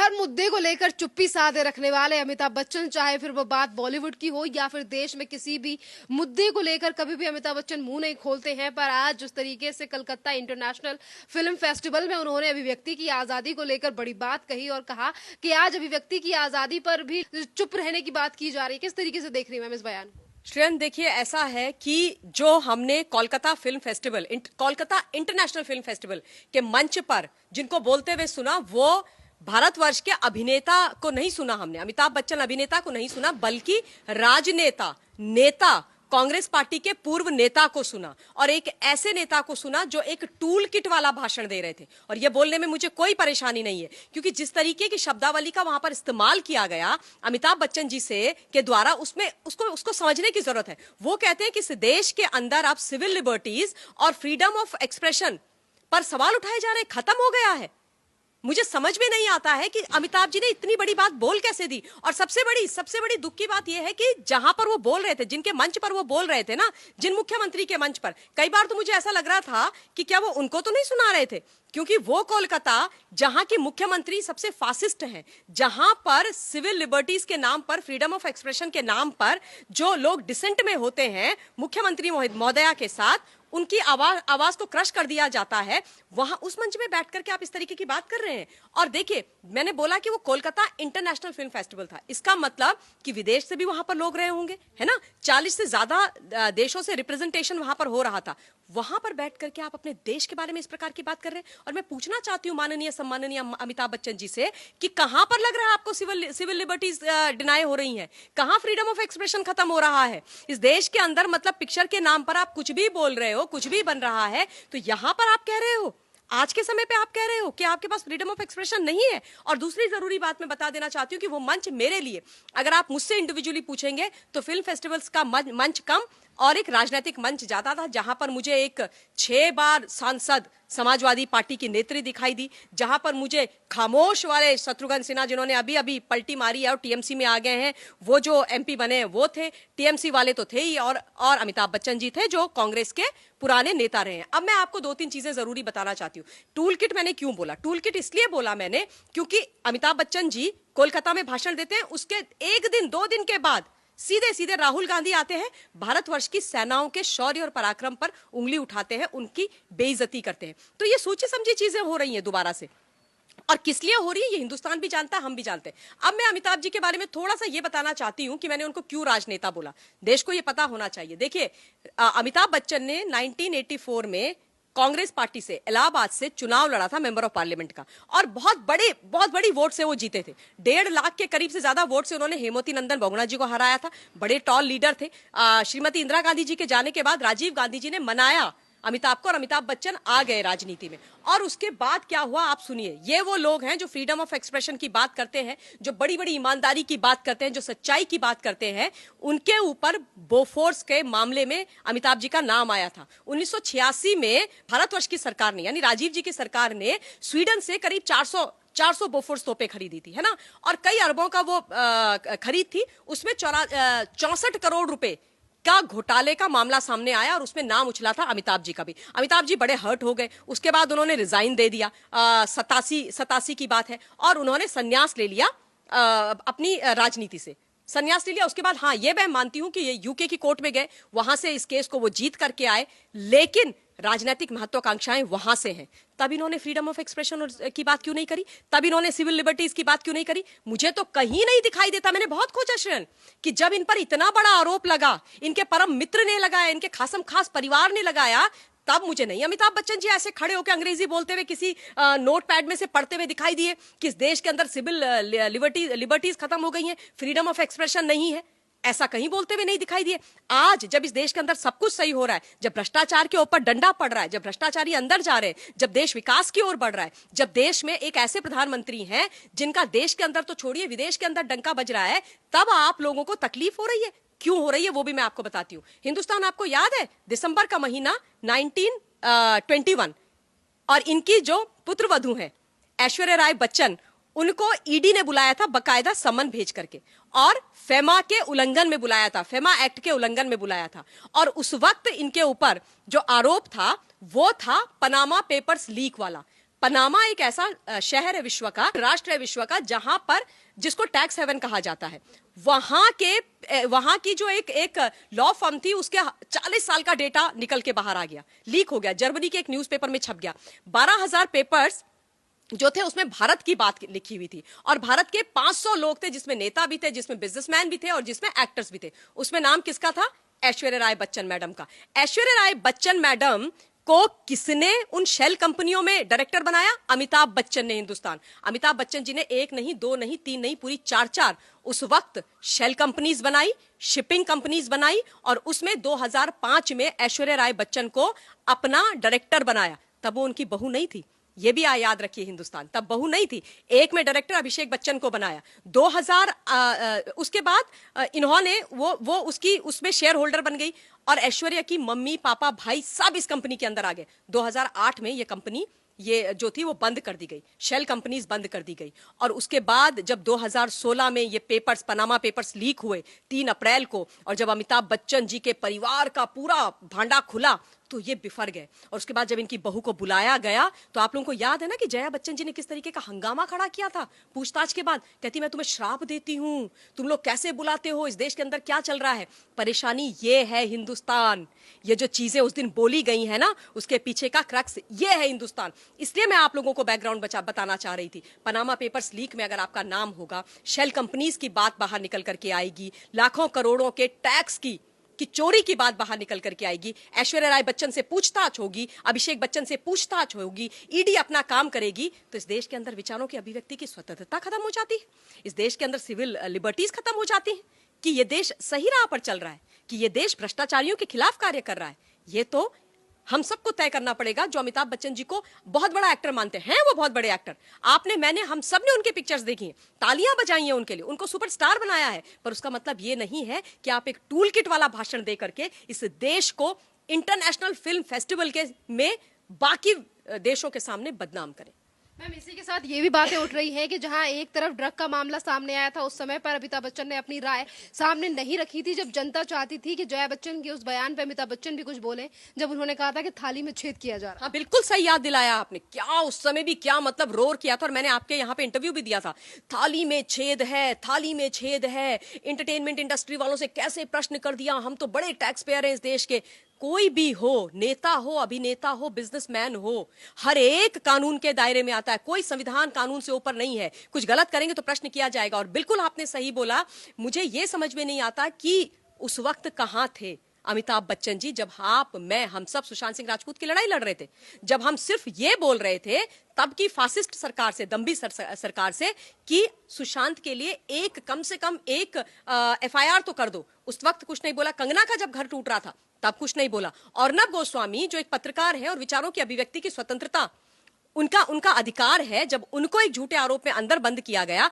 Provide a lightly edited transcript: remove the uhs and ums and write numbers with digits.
हर मुद्दे को लेकर चुप्पी साधे रखने वाले अमिताभ बच्चन, चाहे फिर वो बात बॉलीवुड की हो या फिर देश में किसी भी मुद्दे को लेकर, कभी भी अमिताभ बच्चन मुंह नहीं खोलते हैं। पर आज जिस तरीके से कलकत्ता इंटरनेशनल फिल्म फेस्टिवल में उन्होंने अभिव्यक्ति की आजादी को लेकर बड़ी बात कही और कहा कि आज अभिव्यक्ति की आजादी पर भी चुप रहने की बात की जा रही है, किस तरीके से देख रही मैम इस बयान? श्रेयन, देखिए, ऐसा है कि जो हमने Kolkata film festival, Kolkata international film festival के मंच पर जिनको बोलते हुए सुना, वो भारतवर्ष के अभिनेता को नहीं सुना हमने, अमिताभ बच्चन अभिनेता को नहीं सुना, बल्कि राजनेता, नेता, कांग्रेस पार्टी के पूर्व नेता को सुना। और एक ऐसे नेता को सुना जो एक टूल किट वाला भाषण दे रहे थे। और ये बोलने में मुझे कोई परेशानी नहीं है, क्योंकि जिस तरीके की शब्दावली का वहां पर इस्तेमाल किया गया अमिताभ बच्चन जी से के द्वारा, उसमें उसको समझने की जरूरत है। वो कहते हैं कि इस देश के अंदर अब सिविल लिबर्टीज और फ्रीडम ऑफ एक्सप्रेशन पर सवाल उठाए जा रहे, खत्म हो गया है। मुझे समझ में नहीं आता है कि अमिताभ जी ने इतनी बड़ी बात बोल कैसे दी। और सबसे बड़ी दुख की बात यह है कि जहां पर वो बोल रहे थे, जिनके मंच पर वो बोल रहे थे ना, जिन मुख्यमंत्री के मंच पर, कई बार तो मुझे ऐसा लग रहा था कि क्या वो उनको तो नहीं सुना रहे थे, क्योंकि वो कोलकाता जहां की मुख्यमंत्री सबसे फासिस्ट हैं, जहां पर सिविल लिबर्टीज के नाम पर, फ्रीडम ऑफ एक्सप्रेशन के नाम पर जो लोग डिसेंट में होते हैं मुख्यमंत्री महोदया के साथ, उनकी आवाज को क्रश कर दिया जाता है, वहां उस मंच में बैठ करके आप इस तरीके की बात कर रहे हैं। और देखिए, मैंने बोला कि वो कोलकाता इंटरनेशनल फिल्म फेस्टिवल था, इसका मतलब कि विदेश से भी वहां पर लोग रहे होंगे, है ना। 40 से ज्यादा देशों से रिप्रेजेंटेशन वहां पर हो रहा था। वहां पर बैठ करके आप अपने देश के बारे में इस प्रकार की बात कर रहे हैं। और मैं पूछना चाहती हूं माननीय सम्माननीय अमिताभ बच्चन जी से कि कहां पर लग रहा है आपको सिविल लिबर्टीज डिनाई हो रही हैं, कहां फ्रीडम ऑफ एक्सप्रेशन खत्म हो रहा है इस देश के अंदर। मतलब पिक्चर के नाम पर आप कुछ भी बोल रहे हो, कुछ भी बन रहा है, तो यहां पर आप कह रहे हो, आज के समय पे आप कह रहे हो कि आपके पास फ्रीडम ऑफ एक्सप्रेशन नहीं है। और दूसरी जरूरी बात मैं बता देना चाहती हूं कि वो मंच मेरे लिए, अगर आप मुझसे इंडिविजुअली पूछेंगे तो फिल्म फेस्टिवल्स का मंच कम और एक राजनीतिक मंच ज्यादा था, जहां पर मुझे एक 6 बार सांसद समाजवादी पार्टी की नेत्री दिखाई दी, जहां पर मुझे खामोश वाले शत्रुघ्न सिन्हा, जिन्होंने अभी अभी पलटी मारी है और टीएमसी में आ गए हैं, वो जो एमपी बने वो थे, टीएमसी वाले तो थे ही, और अमिताभ बच्चन जी थे जो कांग्रेस के पुराने नेता रहे हैं। अब मैं आपको 2-3 चीजें जरूरी बताना चाहती हूँ। टूल किट मैंने क्यों बोला? टूल किट इसलिए बोला मैंने क्योंकि अमिताभ बच्चन जी कोलकाता में भाषण देते हैं, उसके 1-2 दिन के बाद सीधे सीधे राहुल गांधी आते हैं, भारतवर्ष की सेनाओं के शौर्य और पराक्रम पर उंगली उठाते हैं, उनकी बेइज्जती करते हैं। तो ये सोची समझी चीजें हो रही हैं दोबारा से, और किस लिए हो रही है ये हिंदुस्तान भी जानता है, हम भी जानते हैं। अब मैं अमिताभ जी के बारे में थोड़ा सा ये बताना चाहती हूं कि मैंने उनको क्यों राजनेता बोला, देश को ये पता होना चाहिए। देखिए, अमिताभ बच्चन ने 1984 में कांग्रेस पार्टी से, इलाहाबाद से चुनाव लड़ा था मेंबर ऑफ पार्लियामेंट का, और बहुत बड़ी वोट से वो जीते थे। 1.5 लाख के करीब से ज्यादा वोट से उन्होंने हेमवती नंदन बहुगुणा जी को हराया था। बड़े टॉल लीडर थे। श्रीमती इंदिरा गांधी जी के जाने के बाद राजीव गांधी जी ने मनाया अमिताभ को, और अमिताभ बच्चन आ गए राजनीति में। और उसके बाद क्या हुआ आप सुनिए। ये वो लोग हैं जो फ्रीडम ऑफ एक्सप्रेशन की बात करते हैं, जो बड़ी बड़ी ईमानदारी की बात करते हैं, जो सच्चाई की बात करते हैं। उनके ऊपर बोफोर्स के मामले में अमिताभ जी का नाम आया था। 1986 में भारतवर्ष की सरकार ने, यानी राजीव जी की सरकार ने, स्वीडन से करीब 400 बोफोर्स तोपें खरीदी थी, है ना। और कई अरबों का वो खरीद थी। उसमें 64 करोड़ रुपए का घोटाले का मामला सामने आया, और उसमें नाम उछला था अमिताभ जी का भी। अमिताभ जी बड़े हर्ट हो गए। उसके बाद उन्होंने रिजाइन दे दिया, 87 की बात है, और उन्होंने संन्यास ले लिया, अपनी राजनीति से संन्यास ले लिया। उसके बाद हाँ, ये मैं मानती हूं कि ये यूके की कोर्ट में गए, वहां से इस केस को वो जीत करके आए, लेकिन राजनीतिक महत्वाकांक्षाएं वहां से हैं। तब इन्होंने फ्रीडम ऑफ एक्सप्रेशन की बात क्यों नहीं करी? तब इन्होंने सिविल लिबर्टीज की बात क्यों नहीं करी? मुझे तो कहीं नहीं दिखाई देता। मैंने बहुत खोजा श्रेयन, कि जब इन पर इतना बड़ा आरोप लगा, इनके परम मित्र ने लगाया, इनके खास परिवार ने लगाया, तब मुझे नहीं अमिताभ बच्चन जी ऐसे खड़े होकर अंग्रेजी बोलते हुए किसी नोटपैड में से पढ़ते हुए दिखाई दिए कि इस देश के अंदर सिविल लिबर्टीज खत्म हो गई हैं, फ्रीडम ऑफ एक्सप्रेशन नहीं है। ऐसा कहीं बोलते हुए नहीं दिखाई दिए। आज जब इस देश के अंदर सब कुछ सही हो रहा है, जब भ्रष्टाचार के ऊपर डंडा पड़ रहा है, जब भ्रष्टाचारी अंदर जा रहे हैं, जब देश विकास की ओर बढ़ रहा है, जब देश में एक ऐसे प्रधानमंत्री हैं जिनका देश के अंदर तो छोड़िए विदेश के अंदर डंका बज रहा है, तब आप लोगों को तकलीफ हो रही है। क्यों हो रही है वो भी मैं आपको बताती हूँ। हिंदुस्तान, आपको याद है दिसंबर का महीना 1921, और इनकी जो पुत्रवधू है ऐश्वर्या राय बच्चन, उनको ईडी ने बुलाया था बकायदा समन भेज करके, और फेमा के उल्लंघन में बुलाया था, फेमा एक्ट के उल्लंघन में बुलाया था। और उस वक्त इनके ऊपर जो आरोप था वो था पनामा पेपर्स लीक वाला। पनामा एक ऐसा शहर है विश्व का, राष्ट्र है विश्व का, जहां पर जिसको टैक्स हेवन कहा जाता है, वहां की जो एक लॉ फर्म थी, उसके 40 साल का डेटा निकल के बाहर आ गया, लीक हो गया, जर्मनी के एक न्यूज़पेपर में छप गया। 12,000 पेपर्स जो थे उसमें भारत की बात लिखी हुई थी, और भारत के 500 लोग थे, जिसमें नेता भी थे, जिसमें बिजनेसमैन भी थे, और जिसमें एक्टर्स भी थे। उसमें नाम किसका था? ऐश्वर्या राय बच्चन मैडम का। ऐश्वर्या राय बच्चन मैडम को किसने उन शेल कंपनियों में डायरेक्टर बनाया? अमिताभ बच्चन ने। हिंदुस्तान, अमिताभ बच्चन जी ने 1 नहीं, 2 नहीं, 3 नहीं, पूरी 4 उस वक्त शेल कंपनीज बनाई, शिपिंग कंपनीज बनाई, और उसमें 2005 में ऐश्वर्या राय बच्चन को अपना डायरेक्टर बनाया। तब वो उनकी बहू नहीं थी, ये भी याद रखिए। हिंदुस्तान तब बहू नहीं थी। एक में डायरेक्टर अभिषेक बच्चन को बनाया। 2000 उसके बाद इन्होंने वो उसमें शेयर होल्डर बन गई, और ऐश्वर्या की मम्मी पापा भाई सब इस कंपनी के अंदर आ गए। 2008 में ये कंपनी ये जो थी वो बंद कर दी गई, शेल कंपनीज बंद कर दी गई। और उसके बाद जब 2016 में ये पेपर्स, पनामा पेपर्स लीक हुए 3 अप्रैल को, और जब अमिताभ बच्चन जी के परिवार का पूरा भांडा खुला, तो ये बिफर गए। और उसके बाद जब इनकी बहू को बुलाया गया, तो आप लोगों को याद है ना कि जया बच्चन जी ने किस तरीके का हंगामा खड़ा किया था पूछताछ के बाद। कहती मैं तुम्हें श्राप देती हूं, तुम लोग कैसे बुलाते हो, इस देश के अंदर क्या चल रहा है। परेशानी ये है हिंदुस्तान, ये जो चीजें उस दिन बोली गई है ना, उसके पीछे का क्रक्स ये है हिंदुस्तान। इसलिए मैं आप लोगों को बैकग्राउंड बताना चाह रही थी। पनामा पेपर्स लीक में अगर आपका नाम होगा, शेल कंपनीज की बात बाहर निकल करके आएगी, लाखों करोड़ों के टैक्स की चोरी की बात बाहर निकल करके आएगी, ऐश्वर्या राय बच्चन से पूछताछ होगी, अभिषेक बच्चन से पूछताछ होगी, ईडी अपना काम करेगी, तो इस देश के अंदर विचारों की अभिव्यक्ति की स्वतंत्रता खत्म हो जाती है। इस देश के अंदर सिविल लिबर्टीज खत्म हो जाती हैं, कि ये देश सही राह पर चल रहा है, कि ये देश भ्रष्टाचारियों के खिलाफ कार्य कर रहा है। ये तो हम सबको तय करना पड़ेगा। जो अमिताभ बच्चन जी को बहुत बड़ा एक्टर मानते हैं, वो बहुत बड़े एक्टर, आपने, मैंने, हम सब ने उनके पिक्चर्स देखी हैं, तालियां बजाई हैं उनके लिए, उनको सुपरस्टार बनाया है, पर उसका मतलब ये नहीं है कि आप एक टूल किट वाला भाषण दे करके इस देश को इंटरनेशनल फिल्म फेस्टिवल के में बाकी देशों के सामने बदनाम करें। मैम, इसी के साथ ये भी बातें उठ रही हैं कि जहां एक तरफ ड्रग का मामला सामने आया था, उस समय पर अमिताभ बच्चन ने अपनी राय सामने नहीं रखी थी, जब जनता चाहती थी कि जया बच्चन के उस बयान पे अमिताभ बच्चन भी कुछ बोले, जब उन्होंने कहा था कि थाली में छेद किया जा रहा। हाँ, बिल्कुल सही याद दिलाया आपने। क्या उस समय भी क्या मतलब रोर किया था, और मैंने आपके यहाँ पे इंटरव्यू भी दिया था। थाली में छेद है, थाली में छेद है, एंटरटेनमेंट इंडस्ट्री वालों से कैसे प्रश्न कर दिया, हम तो बड़े टैक्स पेयर हैं इस देश के। कोई भी हो, नेता हो, अभिनेता हो, बिजनेसमैन हो, हर एक कानून के दायरे में आता है। कोई संविधान कानून से ऊपर नहीं है। कुछ गलत करेंगे तो प्रश्न किया जाएगा। और बिल्कुल आपने सही बोला, मुझे यह समझ में नहीं आता कि उस वक्त कहां थे अमिताभ बच्चन जी, जब आप, मैं, हम सब सुशांत सिंह राजपूत की लड़ाई लड़ रहे थे, जब हम सिर्फ ये बोल रहे थे तब की फासिस्ट सरकार से, दम्भी सरकार से, कि सुशांत के लिए कम से कम एक एफआईआर तो कर दो। उस वक्त कुछ नहीं बोला। कंगना का जब घर टूट रहा था तब कुछ नहीं बोला। अर्नब गोस्वामी जो एक पत्रकार है और विचारों की अभिव्यक्ति की स्वतंत्रता उनका अधिकार है, जब उनको एक झूठे आरोप में अंदर बंद किया गया